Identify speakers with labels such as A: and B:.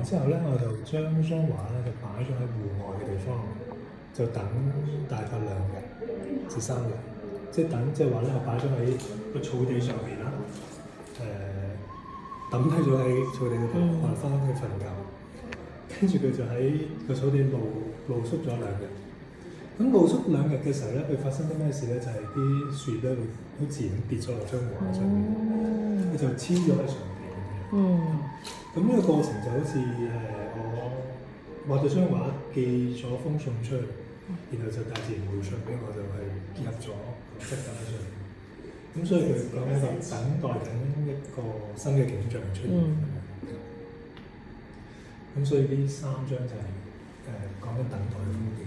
A: 之後咧，我就將張畫咧就擺咗喺戶外嘅地方，就等大概2日至3日，即係等即係話咧，我擺咗喺個草地上邊啦，抌低咗喺草地嗰度，我翻去瞓覺，跟住佢就喺個草地露宿咗2日。咁露宿2日嘅時候咧，佢發生啲咩事咧？就係啲樹葉咧會好自然跌咗落張畫上面，佢就黐咗喺上邊。咁呢個過程就好似我畫咗張畫，寄咗封信出去，然後就大自然回信俾我，就係結合咗個質感喺上面。咁所以佢講緊就等待緊一個新嘅景象出現。咁所以呢3張就係講緊等待嘅風景。